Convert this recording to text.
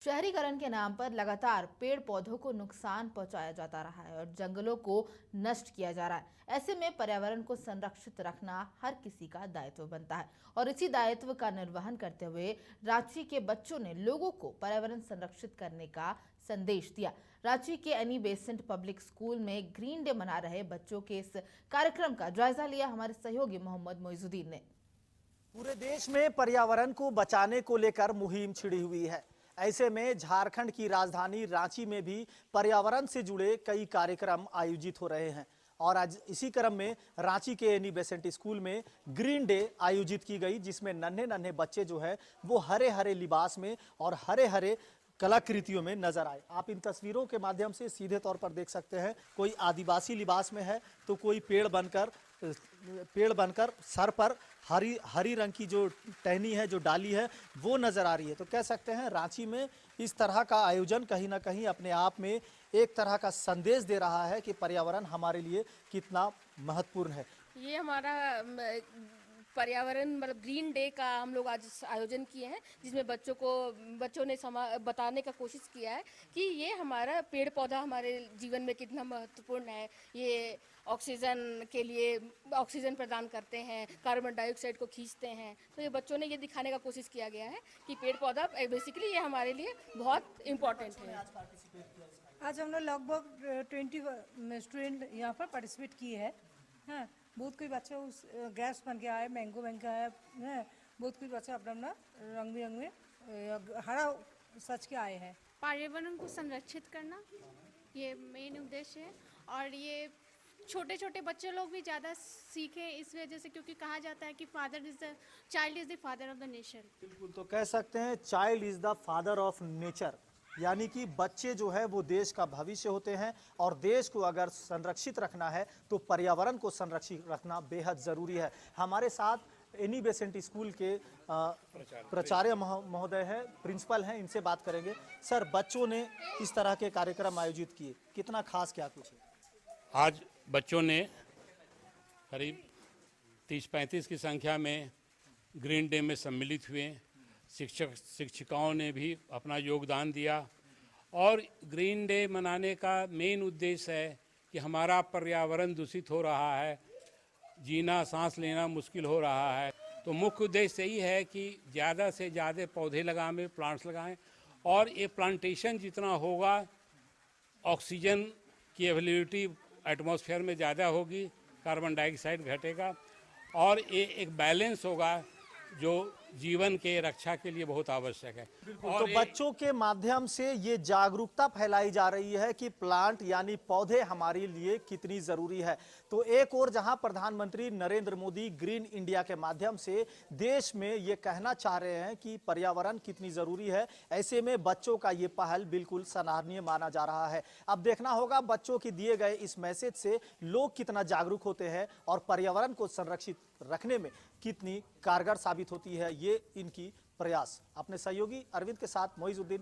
शहरीकरण के नाम पर लगातार पेड़ पौधों को नुकसान पहुंचाया जाता रहा है और जंगलों को नष्ट किया जा रहा है। ऐसे में पर्यावरण को संरक्षित रखना हर किसी का दायित्व बनता है और इसी दायित्व का निर्वहन करते हुए रांची के बच्चों ने लोगों को पर्यावरण संरक्षित करने का संदेश दिया। रांची के एनी बेसेंट पब्लिक स्कूल में ग्रीन डे मना रहे बच्चों के इस कार्यक्रम का जायजा लिया हमारे सहयोगी मोहम्मद मोइजुद्दीन ने। पूरे देश में पर्यावरण को बचाने को लेकर मुहिम छिड़ी हुई है। ऐसे में झारखंड की राजधानी रांची में भी पर्यावरण से जुड़े कई कार्यक्रम आयोजित हो रहे हैं और आज इसी क्रम में रांची के एनी बेसेंट स्कूल में ग्रीन डे आयोजित की गई, जिसमें नन्हे नन्हे बच्चे जो है वो हरे हरे लिबास में और हरे हरे कलाकृतियों में नजर आए। आप इन तस्वीरों के माध्यम से सीधे तौर पर देख सकते हैं, कोई आदिवासी लिबास में है तो कोई पेड़ बनकर सर पर हरी रंग की जो टहनी है, जो डाली है, वो नजर आ रही है। तो कह सकते हैं रांची में इस तरह का आयोजन कहीं ना कहीं अपने आप में एक तरह का संदेश दे रहा है कि पर्यावरण हमारे लिए कितना महत्वपूर्ण है। ये हमारा पर्यावरण मतलब ग्रीन डे का हम लोग आज आयोजन किए हैं, जिसमें बच्चों ने बताने का कोशिश किया है कि ये हमारा पेड़ पौधा हमारे जीवन में कितना महत्वपूर्ण है। ये ऑक्सीजन के लिए ऑक्सीजन प्रदान करते हैं, कार्बन डाइऑक्साइड को खींचते हैं। तो ये बच्चों ने ये दिखाने का कोशिश किया गया है कि पेड़ पौधा बेसिकली ये हमारे लिए बहुत इम्पोर्टेंट है। आज हम लोग लगभग 20 स्टूडेंट यहाँ पर पार्टिसिपेट किए हैं। हाँ, बहुत कोई बच्चा उस ग्रेप्स बन के आए, मैंगो बन के आए, बहुत कोई बच्चा अपना रंग बिरंग में हरा सच के आए हैं। पर्यावरण को संरक्षित करना ये मेन उद्देश्य है और ये छोटे छोटे बच्चे लोग भी ज़्यादा सीखें इस वजह से, क्योंकि कहा जाता है कि child is the father of the nature. बिल्कुल, तो कह सकते हैं child is the father of nature, यानी कि बच्चे जो है वो देश का भविष्य होते हैं और देश को अगर संरक्षित रखना है तो पर्यावरण को संरक्षित रखना बेहद ज़रूरी है। हमारे साथ एनी बेसेंट स्कूल के प्राचार्य महोदय है, प्रिंसिपल हैं, इनसे बात करेंगे। सर, बच्चों ने इस तरह के कार्यक्रम आयोजित किए, कितना खास क्या कुछ है? आज बच्चों ने करीब 30-35 की संख्या में ग्रीन डे में सम्मिलित हुए। शिक्षक शिक्षिकाओं ने भी अपना योगदान दिया और ग्रीन डे मनाने का मेन उद्देश्य है कि हमारा पर्यावरण दूषित हो रहा है, जीना सांस लेना मुश्किल हो रहा है। तो मुख्य उद्देश्य यही है कि ज़्यादा से ज़्यादा पौधे लगाएं, प्लांट्स लगाएं और ये प्लांटेशन जितना होगा ऑक्सीजन की अवेलेबिलिटी एटमॉस्फेयर में ज़्यादा होगी, कार्बन डाइऑक्साइड घटेगा और ये एक बैलेंस होगा जो जीवन के रक्षा के लिए बहुत आवश्यक है। और तो बच्चों के माध्यम से ये जागरूकता फैलाई जा रही है कि प्लांट यानी पौधे हमारे लिए कितनी जरूरी है। तो एक और जहां प्रधानमंत्री नरेंद्र मोदी ग्रीन इंडिया के माध्यम से देश में ये कहना चाह रहे हैं कि पर्यावरण कितनी जरूरी है, ऐसे में बच्चों का ये पहल बिल्कुल सराहनीय माना जा रहा है। अब देखना होगा बच्चों के दिए गए इस मैसेज से लोग कितना जागरूक होते हैं और पर्यावरण को संरक्षित रखने में कितनी कारगर साबित होती है ये इनकी प्रयास। अपने सहयोगी अरविंद के साथ मोइजुद्दीन।